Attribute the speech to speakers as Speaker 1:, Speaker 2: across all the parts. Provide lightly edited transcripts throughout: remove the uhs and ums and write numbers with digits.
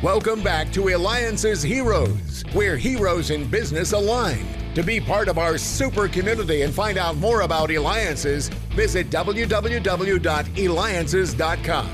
Speaker 1: Welcome back to Eliances Heroes, where heroes in business align. To be part of our super community and find out more about Eliances, visit www.Eliances.com.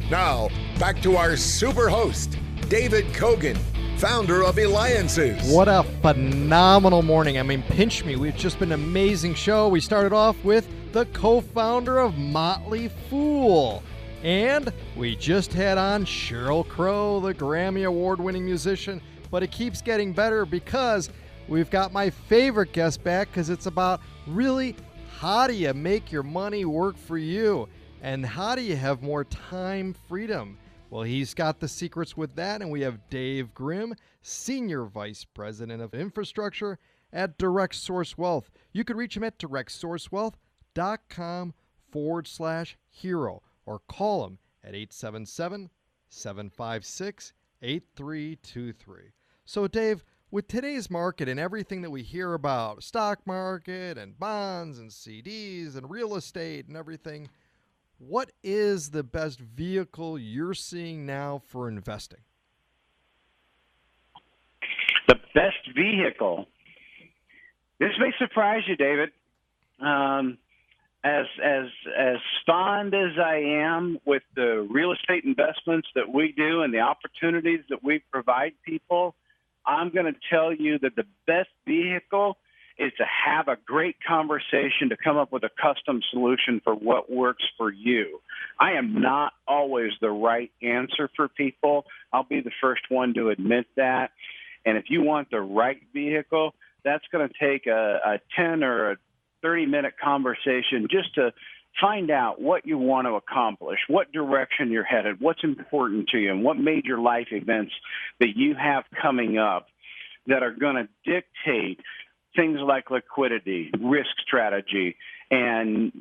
Speaker 1: Now, back to our super host, David Kogan, founder of Eliances.
Speaker 2: What a phenomenal morning. I mean, pinch me. We've just been an amazing show. We started off with the co-founder of Motley Fool. And we just had on Sheryl Crow, the Grammy Award-winning musician. But it keeps getting better because we've got my favorite guest back, because it's about really how do you make your money work for you and how do you have more time freedom. Well, he's got the secrets with that, and we have Dave Grimm, Senior Vice President of Infrastructure at Direct Source Wealth. You can reach him at directsourcewealth.com/hero or call him at 877-756-8323. So, Dave, with today's market and everything that we hear about, stock market and bonds and CDs and real estate and everything, what is the best vehicle you're seeing now for investing?
Speaker 3: The best vehicle. This may surprise you, David. As fond as I am with the real estate investments that we do and the opportunities that we provide people, I'm going to tell you that the best vehicle is to have a great conversation to come up with a custom solution for what works for you. I am not always the right answer for people. I'll be the first one to admit that. And if you want the right vehicle, that's going to take a 10 or a 30-minute conversation just to find out what you want to accomplish, what direction you're headed, what's important to you, and what major life events that you have coming up that are going to dictate things like liquidity, risk strategy, and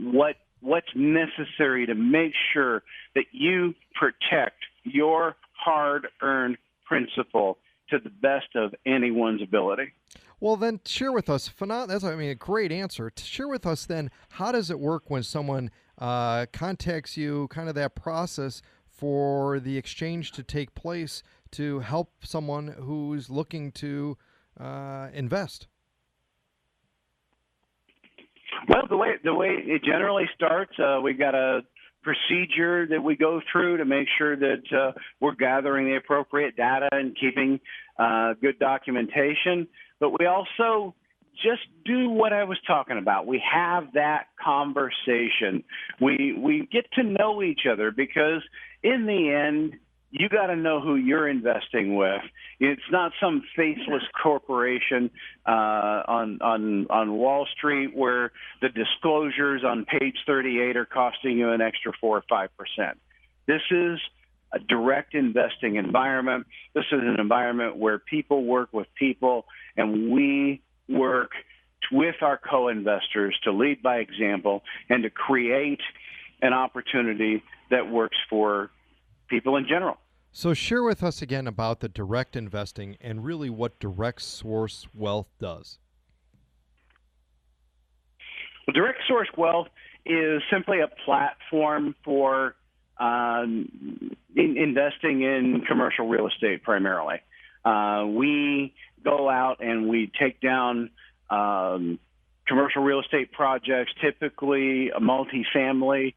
Speaker 3: what's necessary to make sure that you protect your hard-earned principal to the best of anyone's ability.
Speaker 2: Well, then share with us, that's a great answer. Share with us then, how does it work when someone contacts you, kind of that process for the exchange to take place to help someone who's looking to invest?
Speaker 3: Well, the way it generally starts, we've got a procedure that we go through to make sure that we're gathering the appropriate data and keeping good documentation. But we also just do what I was talking about. We have that conversation. We get to know each other because in the end, you got to know who you're investing with. It's not some faceless corporation on Wall Street where the disclosures on page 38 are costing you an extra 4 or 5%. This is a direct investing environment. This is an environment where people work with people, and we work with our co-investors to lead by example and to create an opportunity that works for people in general.
Speaker 2: So share with us again about the direct investing and really what Direct Source Wealth does.
Speaker 3: Well, Direct Source Wealth is simply a platform for investing in commercial real estate primarily. We go out and we take down commercial real estate projects, typically a multifamily.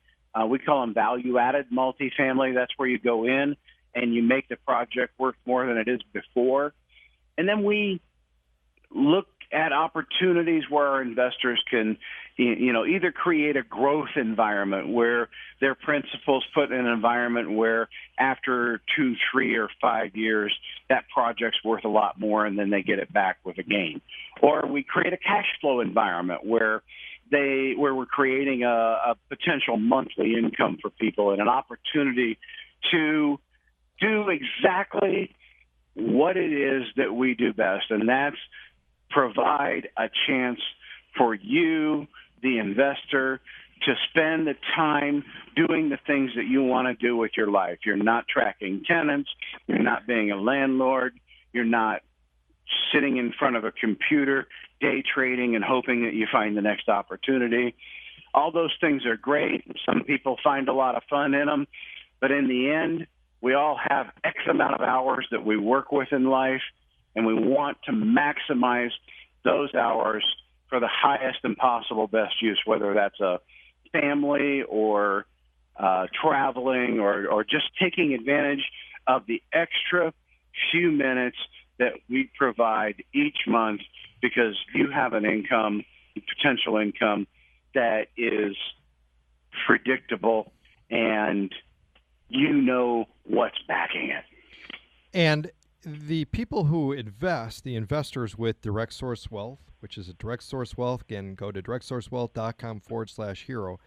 Speaker 3: We call them value-added multifamily. That's where you go in and you make the project worth more than it is before. And then we look at opportunities where our investors can, either create a growth environment where their principals put in an environment where after 2, 3, or 5 years, that project's worth a lot more and then they get it back with a gain. Or we create a cash flow environment where we're creating a potential monthly income for people and an opportunity to do exactly what it is that we do best, and that's provide a chance for you, the investor, to spend the time doing the things that you want to do with your life. You're not tracking tenants. You're not being a landlord. You're not sitting in front of a computer, day trading and hoping that you find the next opportunity. All those things are great. Some people find a lot of fun in them. But in the end, We all have X amount of hours that we work with in life, and we want to maximize those hours for the highest and possible best use, whether that's a family or traveling or just taking advantage of the extra few minutes that we provide each month because you have an income, potential income that is predictable and you know what's backing it.
Speaker 2: And the people who invest, the investors with Direct Source Wealth, which is a Direct Source Wealth, again, go to directsourcewealth.com/hero.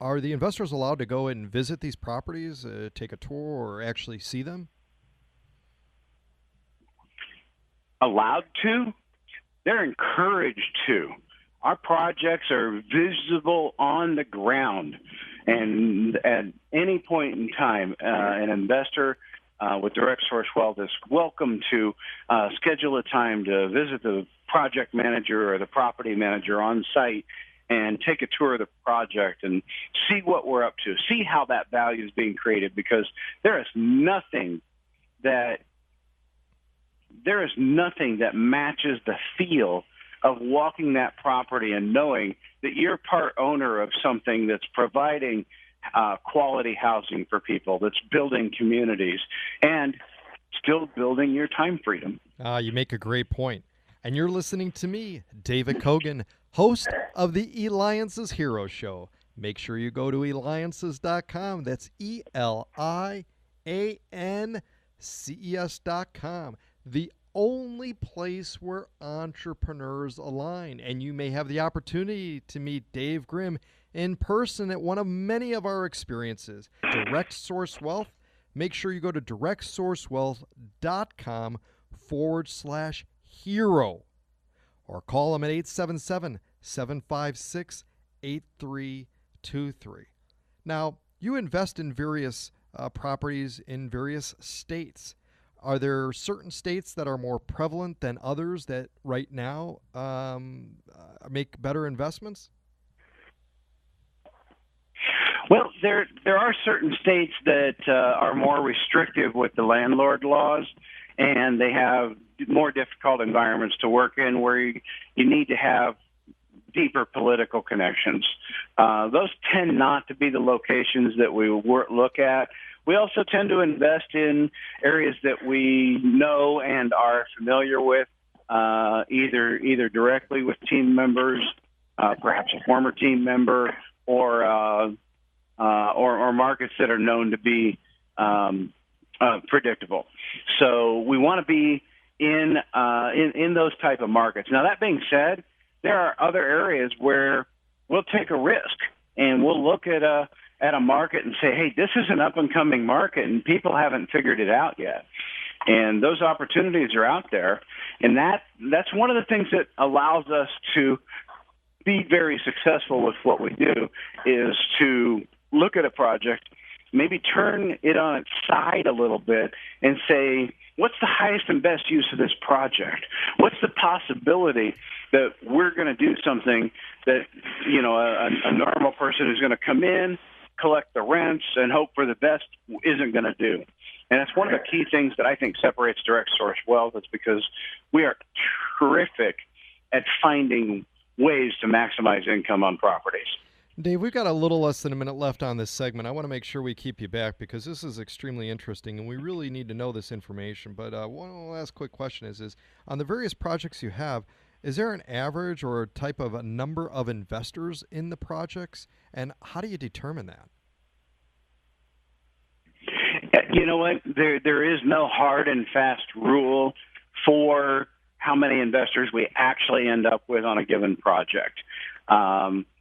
Speaker 2: Are the investors allowed to go and visit these properties, take a tour, or actually see them?
Speaker 3: Allowed to? They're encouraged to. Our projects are visible on the ground. And at any point in time, an investor with Direct Source Wealth is welcome to schedule a time to visit the project manager or the property manager on site and take a tour of the project and see what we're up to, see how that value is being created, because there is nothing that matches the feel of walking that property and knowing that you're part owner of something that's providing quality housing for people, that's building communities, and still building your time freedom.
Speaker 2: You make a great point. And you're listening to me, David Kogan, host of the Eliances Hero Show. Make sure you go to Eliances.com. That's ELIANCES.com. The only place where entrepreneurs align. And you may have the opportunity to meet Dave Grimm in person at one of many of our experiences. Direct Source Wealth. Make sure you go to directsourcewealth.com/hero or call them at 877-756-8323. Now, you invest in various properties in various states. Are there certain states that are more prevalent than others that right now make better investments?
Speaker 3: Well, there are certain states that are more restrictive with the landlord laws, and they have more difficult environments to work in where you need to have deeper political connections. Those tend not to be the locations that we look at. We also tend to invest in areas that we know and are familiar with, either directly with team members, perhaps a former team member, or markets that are known to be predictable. So we want to be in those type of markets. Now, that being said, there are other areas where we'll take a risk and we'll look at a market and say, hey, this is an up-and-coming market, and people haven't figured it out yet. And those opportunities are out there. And that's one of the things that allows us to be very successful with what we do, is to look at a project, maybe turn it on its side a little bit and say, what's the highest and best use of this project? What's the possibility that we're going to do something that, a normal person who's going to come in, collect the rents, and hope for the best isn't going to do? And that's one of the key things that I think separates Direct Source Wealth. It's because we are terrific at finding ways to maximize income on properties.
Speaker 2: Dave, we've got a little less than a minute left on this segment. I want to make sure we keep you back because this is extremely interesting and we really need to know this information. But one last quick question is on the various projects you have, is there an average or type of a number of investors in the projects? And how do you determine that?
Speaker 3: You know what? There is no hard and fast rule for how many investors we actually end up with on a given project.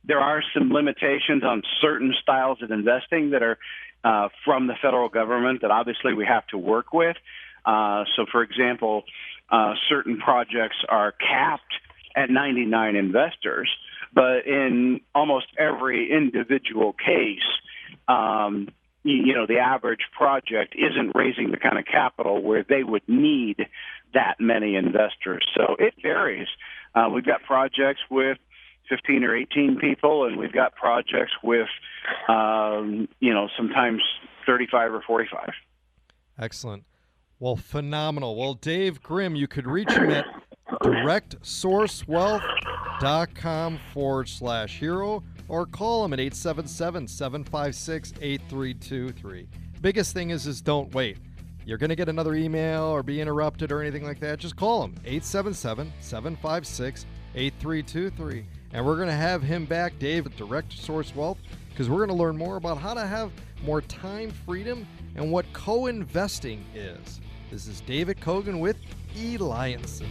Speaker 3: There are some limitations on certain styles of investing that are from the federal government that obviously we have to work with. So, for example, certain projects are capped at 99 investors, but in almost every individual case, the average project isn't raising the kind of capital where they would need that many investors. So it varies. We've got projects with 15 or 18 people, and we've got projects with, sometimes 35 or 45.
Speaker 2: Excellent. Well, phenomenal. Well, Dave Grimm, you could reach him at directsourcewealth.com/hero or call him at 877-756-8323. Biggest thing is don't wait. You're going to get another email or be interrupted or anything like that. Just call him, 877-756-8323. And we're going to have him back, Dave, at Direct Source Wealth, because we're going to learn more about how to have more time freedom and what co-investing is. This is David Kogan with Eliances.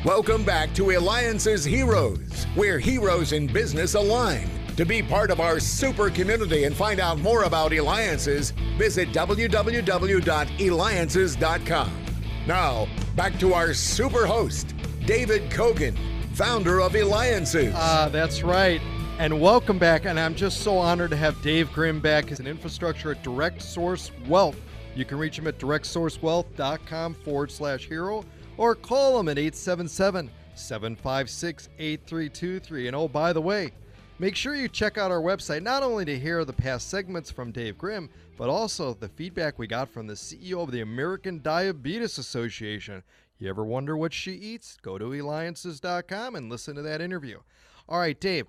Speaker 1: Welcome back to Eliances Heroes, where heroes in business align. To be part of our super community and find out more about Eliances, visit www.Eliances.com. Now, back to our super host, David Kogan, founder of Eliances.
Speaker 2: That's right. And welcome back. And I'm just so honored to have Dave Grimm back as an infrastructure at Direct Source Wealth. You can reach him at directsourcewealth.com/hero or call him at 877-756-8323. And oh, by the way, make sure you check out our website, not only to hear the past segments from Dave Grimm, but also the feedback we got from the CEO of the American Diabetes Association. You ever wonder what she eats? Go to Eliances.com and listen to that interview. All right, Dave,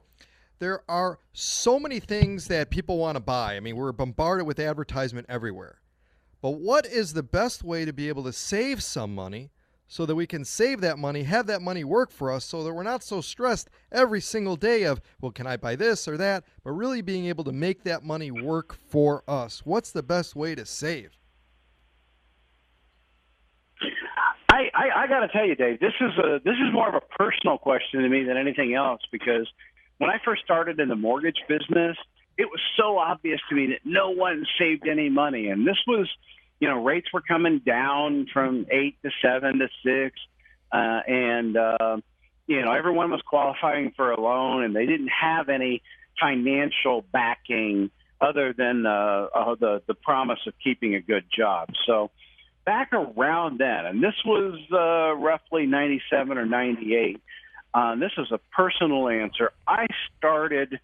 Speaker 2: there are so many things that people want to buy. I mean, we're bombarded with advertisement everywhere. But what is the best way to be able to save some money so that we can save that money, have that money work for us so that we're not so stressed every single day of, well, can I buy this or that, but really being able to make that money work for us? What's the best way to save?
Speaker 3: I got to tell you, Dave, this is more of a personal question to me than anything else, because when I first started in the mortgage business, it was so obvious to me that no one saved any money. And this was, rates were coming down from 8 to 7 to 6. Everyone was qualifying for a loan, and they didn't have any financial backing other than the promise of keeping a good job. So back around then, and this was roughly 97 or 98, this is a personal answer. I started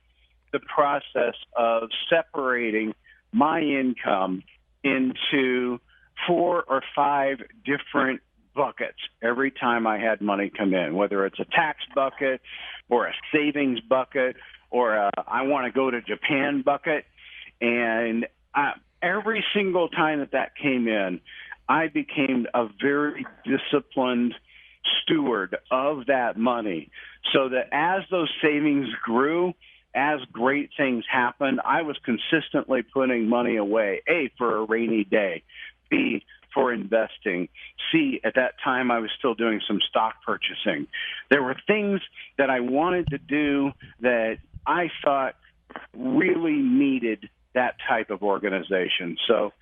Speaker 3: the process of separating my income into 4 or 5 different buckets every time I had money come in, whether it's a tax bucket or a savings bucket or a I want to go to Japan bucket. And every single time that came in, I became a very disciplined steward of that money, so that as those savings grew, as great things happened, I was consistently putting money away, A, for a rainy day, B, for investing, C, at that time I was still doing some stock purchasing. There were things that I wanted to do that I thought really needed that type of organization. So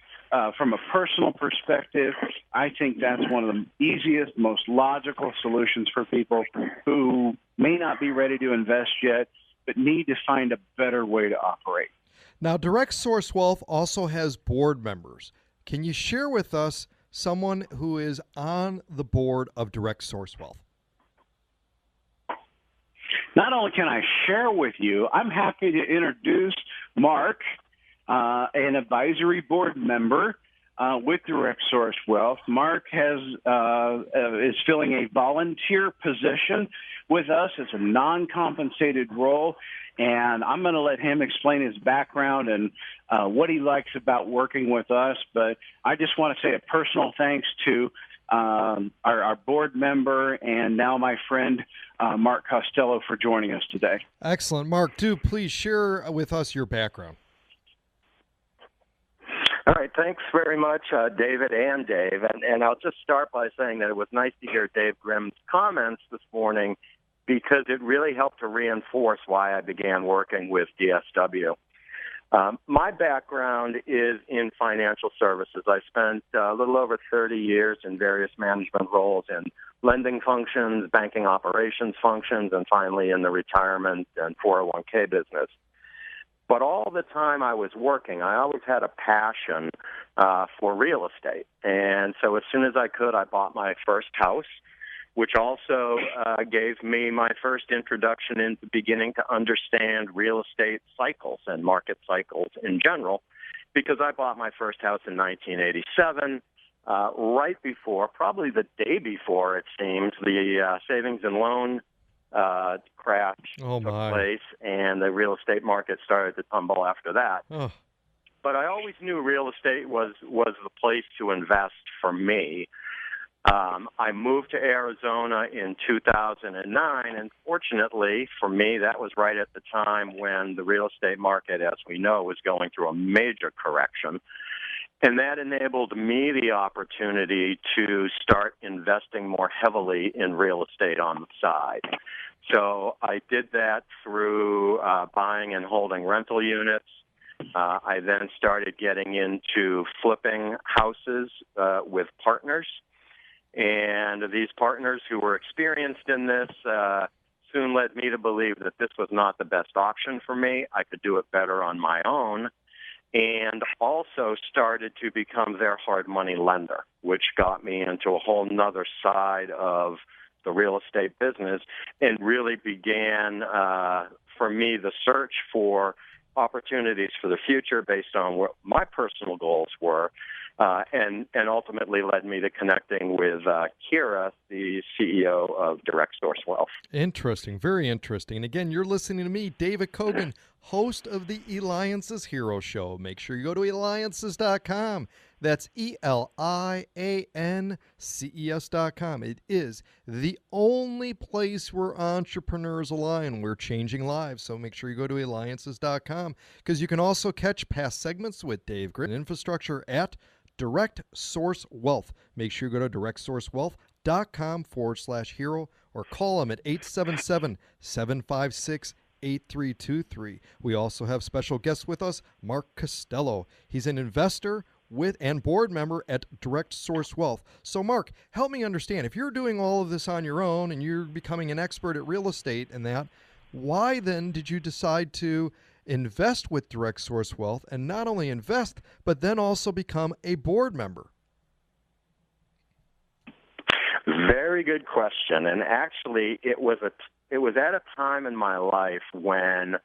Speaker 3: from a personal perspective, I think that's one of the easiest, most logical solutions for people who may not be ready to invest yet, but need to find a better way to operate.
Speaker 2: Now, Direct Source Wealth also has board members. Can you share with us someone who is on the board of Direct Source Wealth?
Speaker 3: Not only can I share with you, I'm happy to introduce Mark, an advisory board member with Direct Source Wealth. Mark is filling a volunteer position with us. It's a non-compensated role, and I'm going to let him explain his background and what he likes about working with us. But I just want to say a personal thanks to our board member and now my friend, Mark Costello, for joining us today.
Speaker 2: Excellent. Mark, do please share with us your background.
Speaker 4: All right, thanks very much, David and Dave. And I'll just start by saying that it was nice to hear Dave Grimm's comments this morning, because it really helped to reinforce why I began working with DSW. My background is in financial services. I spent a little over 30 years in various management roles in lending functions, banking operations functions, and finally in the retirement and 401k business. But all the time I was working, I always had a passion for real estate. And so as soon as I could, I bought my first house. which also gave me my first introduction into beginning to understand real estate cycles and market cycles in general, because I bought my first house in 1987, right before, probably the day before, it seems, the savings and loan crash took place, and the real estate market started to tumble after that.
Speaker 2: Oh.
Speaker 4: But I always knew real estate was the place to invest for me. I moved to Arizona in 2009, and fortunately for me, that was right at the time when the real estate market, as we know, was going through a major correction. And that enabled me the opportunity to start investing more heavily in real estate on the side. So I did that through buying and holding rental units. I then started getting into flipping houses with partners. And these partners who were experienced in this soon led me to believe that this was not the best option for me. I could do it better on my own. And also started to become their hard money lender, which got me into a whole nother side of the real estate business and really began, for me, the search for opportunities for the future based on what my personal goals were, and ultimately led me to connecting with Kira, the CEO of Direct Source Wealth.
Speaker 2: Interesting, very interesting. And again, you're listening to me, David Kogan, host of the Eliances Hero Show. Make sure you go to Eliances.com. That's Eliances.com. It is the only place where entrepreneurs align. We're changing lives, so make sure you go to Eliances.com, because you can also catch past segments with Dave Grimm, infrastructure at Direct Source Wealth. Make sure you go to directsourcewealth.com/hero or call them at 877-756-8323. We also have special guests with us, Mark Costello. He's an investor with and board member at Direct Source Wealth. So Mark, help me understand, if you're doing all of this on your own and you're becoming an expert at real estate and that, why then did you decide to invest with Direct Source Wealth, and not only invest, but then also become a board member?
Speaker 4: Very good question. And actually, it was at a time in my life when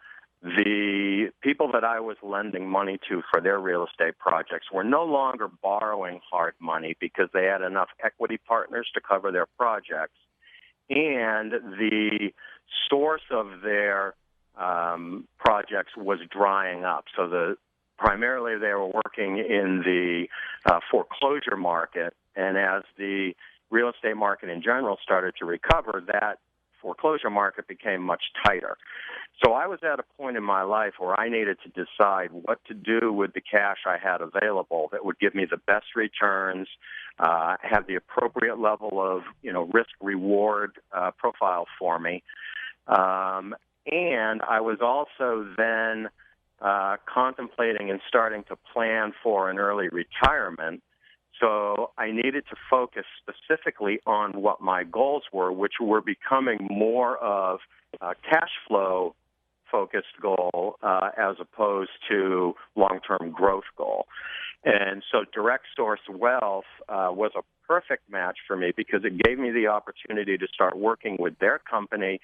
Speaker 4: the people that I was lending money to for their real estate projects were no longer borrowing hard money because they had enough equity partners to cover their projects, and the source of their projects was drying up. So primarily they were working in the foreclosure market, and as the real estate market in general started to recover, that foreclosure market became much tighter. So I was at a point in my life where I needed to decide what to do with the cash I had available that would give me the best returns, have the appropriate level of risk-reward profile for me. And I was also then contemplating and starting to plan for an early retirement. So I needed to focus specifically on what my goals were, which were becoming more of a cash flow focused goal as opposed to long-term growth goal. And so Direct Source Wealth was a perfect match for me because it gave me the opportunity to start working with their company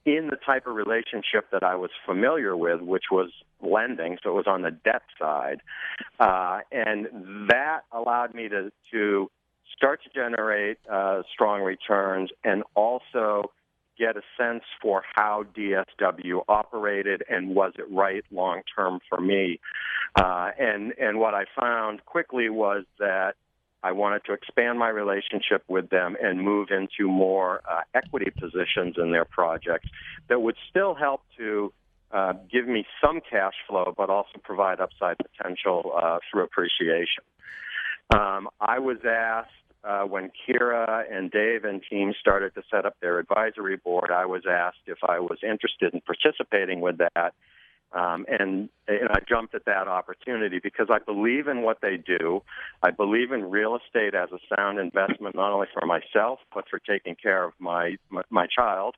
Speaker 4: in the type of relationship that I was familiar with, which was lending, so it was on the debt side. And that allowed me to start to generate strong returns and also get a sense for how DSW operated and was it right long-term for me. And what I found quickly was that I wanted to expand my relationship with them and move into more equity positions in their projects that would still help to give me some cash flow, but also provide upside potential through appreciation. I was asked when Kira and Dave and team started to set up their advisory board, I was asked if I was interested in participating with that. And I jumped at that opportunity because I believe in what they do. I believe in real estate as a sound investment, not only for myself, but for taking care of my child.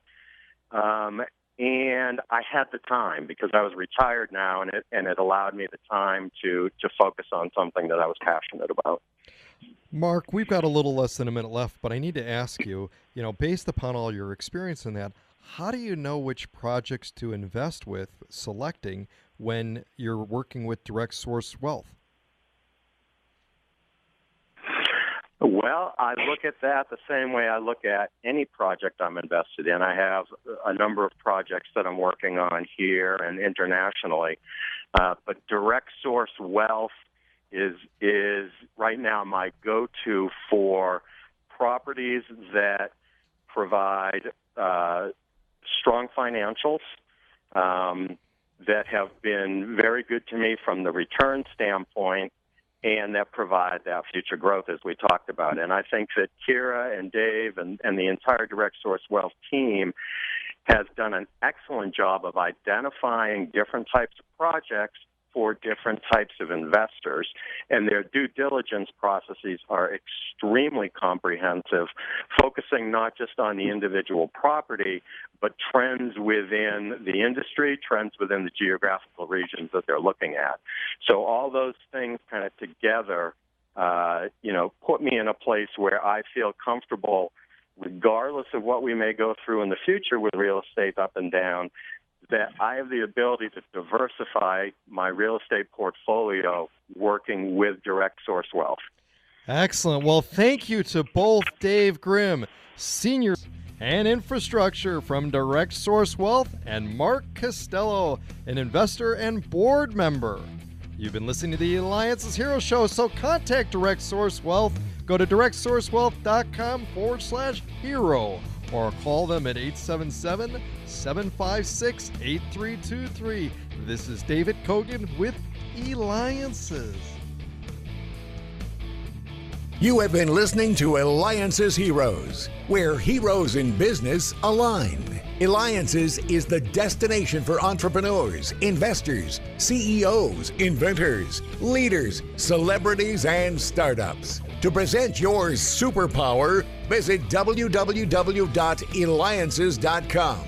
Speaker 4: And I had the time because I was retired now, and it allowed me the time to focus on something that I was passionate about.
Speaker 2: Mark, we've got a little less than a minute left, but I need to ask you, based upon all your experience in that, how do you know which projects to invest with selecting when you're working with direct source wealth?
Speaker 4: Well, I look at that the same way I look at any project I'm invested in. I have a number of projects that I'm working on here and internationally, but direct source wealth is right now my go-to for properties that provide strong financials that have been very good to me from the return standpoint, and that provide that future growth as we talked about. And I think that Kira and Dave and the entire Direct Source Wealth team has done an excellent job of identifying different types of projects for different types of investors, and their due diligence processes are extremely comprehensive, focusing not just on the individual property, but trends within the industry, trends within the geographical regions that they're looking at. So all those things kind of together, put me in a place where I feel comfortable, regardless of what we may go through in the future with real estate up and down, that I have the ability to diversify my real estate portfolio working with Direct Source Wealth.
Speaker 2: Excellent. Well, thank you to both Dave Grimm, Senior and Infrastructure from Direct Source Wealth, and Mark Costello, an investor and board member. You've been listening to the Eliances Hero Show, so contact Direct Source Wealth. Go to directsourcewealth.com/hero or call them at 877-756-8323. This is David Kogan with Eliances.
Speaker 1: You have been listening to Eliances Heroes, where heroes in business align. Eliances is the destination for entrepreneurs, investors, CEOs, inventors, leaders, celebrities, and startups. To present your superpower, visit www.eliances.com.